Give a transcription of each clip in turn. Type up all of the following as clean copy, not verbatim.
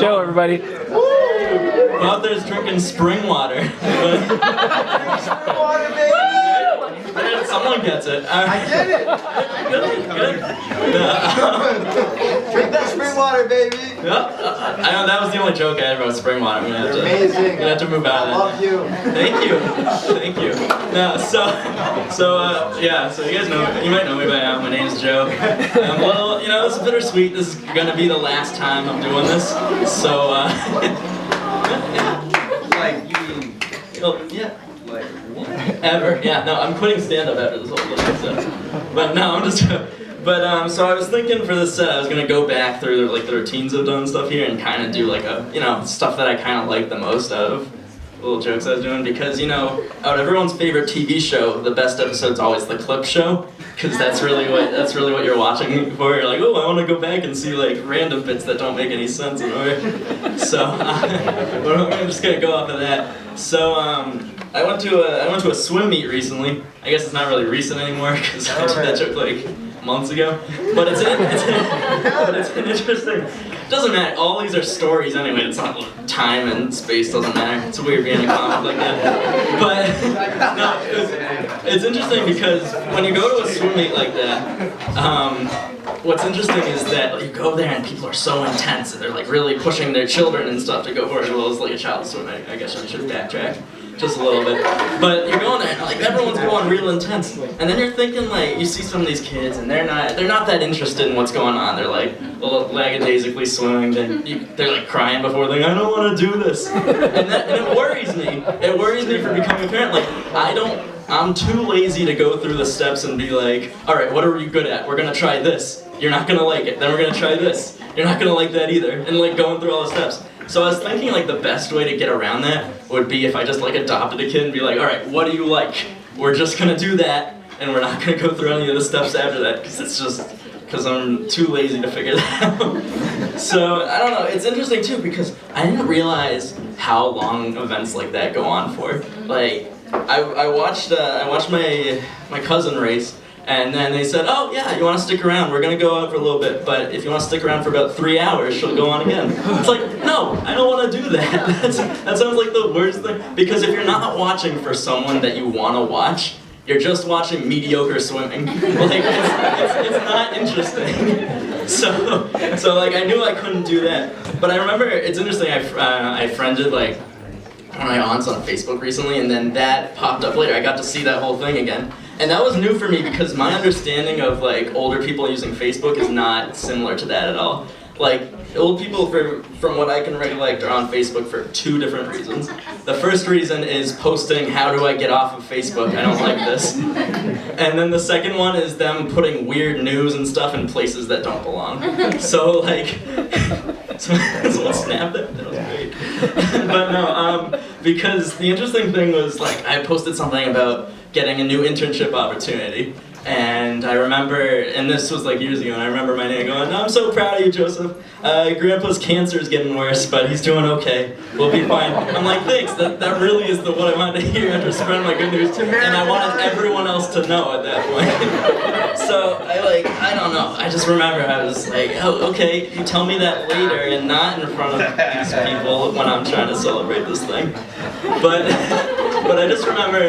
Joe, everybody. Who out there's drinking spring water? Spring water, baby! Someone gets it. I get it! Good. Drink that spring water, baby! Yep. I know that was the only joke I had about spring water. I'm You're amazing. gonna have to move out of that. I love you. Thank you. No, so you guys know, you might know me by now. My name's Joe. I'm a little, it's bittersweet. This is gonna be the last time I'm doing this. So, Like, you mean... yeah. Like, what? Ever. Yeah, no, I'm quitting stand-up after this whole thing, so. But no, I'm just, so I was thinking for this set, I was gonna go back through, like, the routines I've done and stuff here and kind of do, like, stuff that I kind of like the most out of little jokes I was doing, because, out of everyone's favorite TV show, the best episode's always the clip show, because that's really what you're watching for. You're like, oh, I want to go back and see, like, random bits that don't make any sense in a way. So, I'm just gonna go off of that. So, I went to a swim meet recently. I guess it's not really recent anymore because I did that joke like months ago. But it's an interesting. It doesn't matter. All these are stories anyway. It's not time and space doesn't matter. It's weird being a comic like that. But no, it's interesting because when you go to a swim meet like that. What's interesting is that you go there and people are so intense and they're like really pushing their children and stuff to go for it, as well as like a child swim. I guess I should backtrack just a little bit. But you're going there and like everyone's going real intense, and then you're thinking like you see some of these kids and they're not that interested in what's going on. They're like lackadaisically swimming. They're like crying before they I don't want to do this, and it worries me. It worries me for becoming a parent. Like I'm too lazy to go through the steps and be like, all right, what are you good at? We're gonna try this. You're not gonna like it. Then we're gonna try this. You're not gonna like that either. And like going through all the steps. So I was thinking like the best way to get around that would be if I just like adopted a kid and be like, all right, what do you like? We're just gonna do that, and we're not gonna go through any of the steps after that because I'm too lazy to figure that out. So I don't know. It's interesting too because I didn't realize how long events like that go on for. Like. I watched my cousin race, and then they said, oh yeah, you want to stick around, we're going to go out for a little bit, but if you want to stick around for about 3 hours, she'll go on again. It's like, no, I don't want to do that. That sounds like the worst thing, because if you're not watching for someone that you want to watch, you're just watching mediocre swimming. Like, it's not interesting. So like, I knew I couldn't do that. But I remember, it's interesting, I friended like, one of my aunts on Facebook recently, and then that popped up later. I got to see that whole thing again. And that was new for me because my understanding of like older people using Facebook is not similar to that at all. Like, old people, from what I can recollect, are on Facebook for 2 different reasons. The first reason is posting, how do I get off of Facebook? I don't like this. And then the second one is them putting weird news and stuff in places that don't belong. So like, someone snapped it? That was great. But no, because the interesting thing was like, I posted something about getting a new internship opportunity. And I remember, and this was like years ago, and I remember my name going, I'm so proud of you, Joseph. Grandpa's cancer is getting worse, but he's doing okay. We'll be fine. I'm like, thanks, that really is what I wanted to hear after spreading my good news. And I wanted everyone else to know at that point. So I don't know. I just remember I was like, oh, okay, you tell me that later and not in front of these people when I'm trying to celebrate this thing. But I just remember,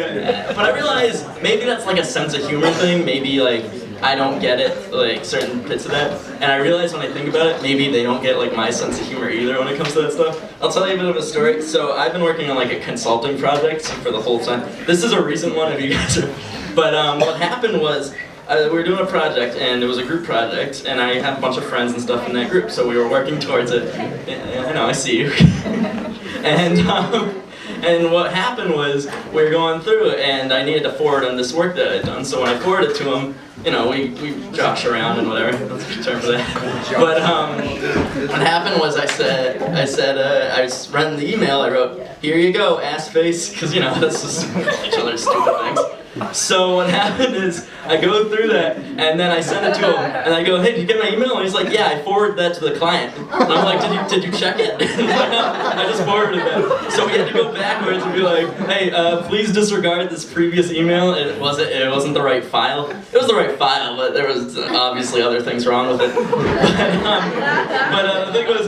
but I realized maybe that's like a sense of humor thing. Maybe like I don't get it, like certain bits of that. And I realize when I think about it, maybe they don't get like my sense of humor either when it comes to that stuff. I'll tell you a bit of a story. So I've been working on like a consulting project for the whole time. This is a recent one if you guys are. But what happened was, we were doing a project, and it was a group project, and I had a bunch of friends and stuff in that group, so we were working towards it. I know, I see you. And what happened was, we were going through it, and I needed to forward on this work that I'd done, so when I forwarded it to him, we josh around and whatever, that's a good term for that. But what happened was I read in the email, I wrote, here you go, ass face, because that's just each other's stupid things. So what happened is, I go through that, and then I send it to him, and I go, hey, did you get my email? And he's like, yeah, I forwarded that to the client. And I'm like, did you check it? He's like, no, I just forwarded that. So we had to go backwards and be like, hey, please disregard this previous email. It wasn't the right file. It was the right file, but there was obviously other things wrong with it. But the thing was,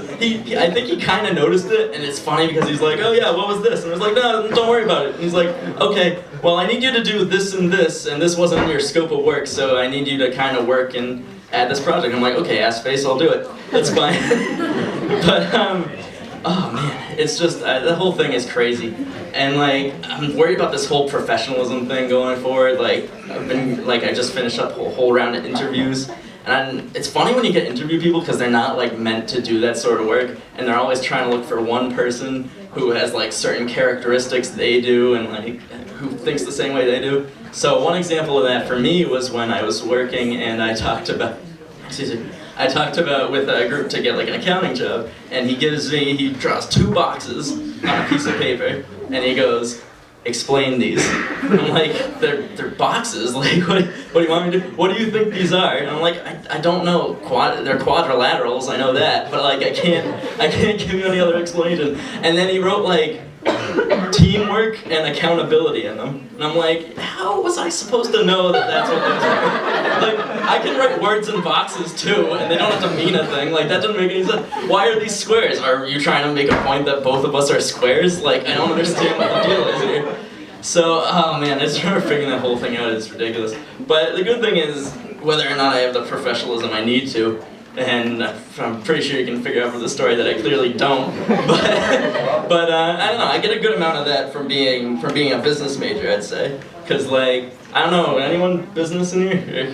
I think he kind of noticed it, and it's funny because he's like, oh yeah, what was this? And I was like, no, don't worry about it. And he's like, okay, well I need you to do this, and this wasn't in your scope of work, so I need you to kind of work and add this project. I'm like, okay, ass face, I'll do it. That's fine. But oh man, it's just the whole thing is crazy, and like I'm worried about this whole professionalism thing going forward. Like I just finished up a whole round of interviews. And it's funny when you get interview people because they're not like meant to do that sort of work, and they're always trying to look for one person who has like certain characteristics they do and like who thinks the same way they do. So one example of that for me was when I was working and I talked about with a group to get like an accounting job, and he draws 2 boxes on a piece of paper, and he goes, explain these. And I'm like, they're boxes, like what do you want me to do? What do you think these are? And I'm like, I don't know, they're quadrilaterals, I know that, but like I can't give you any other explanation. And then he wrote like teamwork and accountability in them. And I'm like, how was I supposed to know that that's what those are? Like, I can write words in boxes too, and they don't have to mean a thing. Like, that doesn't make any sense. Why are these squares? Are you trying to make a point that both of us are squares? Like, I don't understand what the deal is here. So, oh man, I just remember figuring that whole thing out. It's ridiculous. But the good thing is, whether or not I have the professionalism I need to, and I'm pretty sure you can figure out from the story that I clearly don't. But I don't know. I get a good amount of that from being a business major, I'd say. Cause like I don't know, anyone business in here?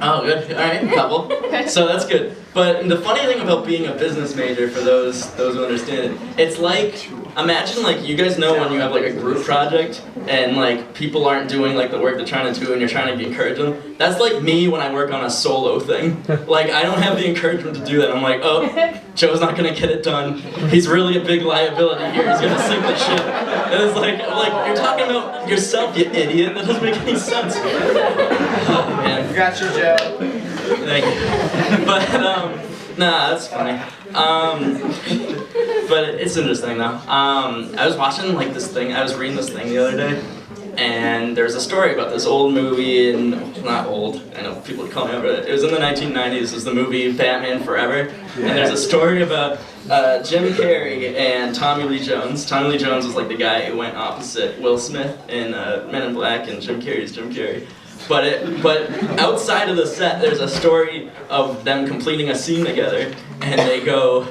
Oh, good. All right, a couple. So that's good. But the funny thing about being a business major, for those who understand it, it's like, imagine like you guys know when you have like a group project and like people aren't doing like the work they're trying to do and you're trying to encourage them. That's like me when I work on a solo thing. Like I don't have the encouragement to do that. I'm like, oh, Joe's not gonna get it done. He's really a big liability here. He's gonna sink the ship. And it's like you're talking about yourself, you idiot. That doesn't make any sense. Oh man. Got you, Joe. Thank you. But nah, that's funny. But it's interesting though. I was watching like this thing. I was reading this thing the other day, and there's a story about this old movie, and not old. I know people would call me over it. It was in the 1990s. It was the movie Batman Forever, and there's a story about Jim Carrey and Tommy Lee Jones. Tommy Lee Jones was like the guy who went opposite Will Smith in Men in Black, and Jim Carrey's Jim Carrey. But outside of the set, there's a story of them completing a scene together, and they go,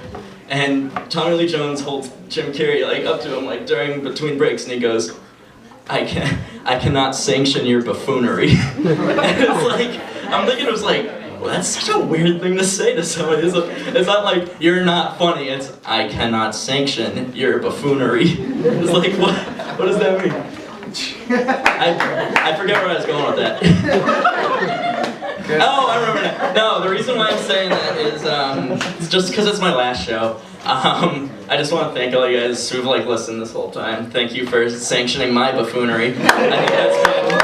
and Tommy Lee Jones holds Jim Carrey like up to him like between breaks, and he goes, I cannot sanction your buffoonery. And it's like, I'm thinking it was like, well, that's such a weird thing to say to somebody. It's not like, you're not funny, it's, I cannot sanction your buffoonery. It's like, what does that mean? I forget where I was going with that. Oh, I remember now. No, the reason why I'm saying that is it's just because it's my last show. I just want to thank all you guys who've like listened this whole time. Thank you for sanctioning my buffoonery. I think that's good.